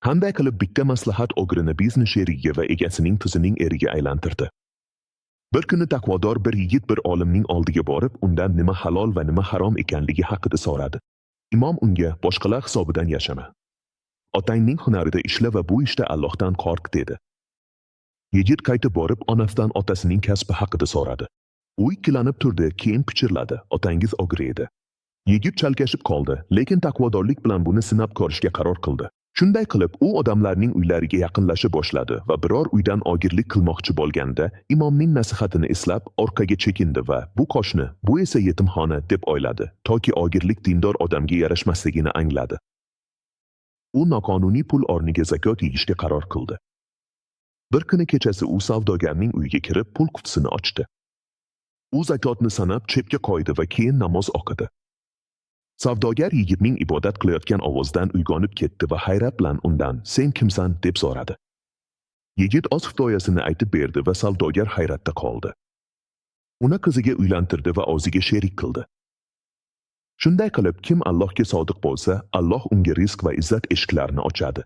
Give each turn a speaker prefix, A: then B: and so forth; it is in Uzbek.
A: Qanday qilib bitta maslahat og'irini biznes sherigiga va egasining qizining eriga aylantirdi. Bir kuni taqvodor bir yigit bir olimning oldiga borib, undan nima halol va nima harom ekanligi haqida so'radi. Imom unga boshqalar hisobidan yashama. Otangning hunarida ishla va bu ishda Allohdan qo'rq dedi. Yigit qaytib borib onasidan otasining kasbi haqida so'radi. U ikkilanib turdi, keyin pichirladi, otangiz og'ir edi. Yigit chalkashib qoldi, lekin taqvodorlik bilan buni sinab ko'rishga qaror qildi. Shunday qilib, u odamlarning uylariga yaqinlasha boshladi va biror uydan og'irlik qilmoqchi bo'lganda, imomning nasihatini eslab, orqaga chekindi va bu qo'shni, bu esa yetimxona deb o'yladi, toki og'irlik dindor odamga yarashmasligini angladi. U noqonuniy pul o'rniga zakot yeyishga qaror qildi. Bir kuni kechasi u savdogarning uyiga kirib, pul qutisini ochdi. U zakotni sanab chepga qo'ydi va keyin namoz o'qidi. Savdogar yigitning ibodat qilayotgan ovozdan uyg'onib ketdi va hayrat bilan undan, "Sen kimsan?" deb so'radi. Yigit o'z hikoyasini aytib berdi va savdogar hayratda qoldi. Uni qiziga uylantirdi va o'ziga sherik qildi. Shunday qilib, kim Allohga sodiq bo'lsa, Alloh unga rizq va izzat eshiklarini ochadi.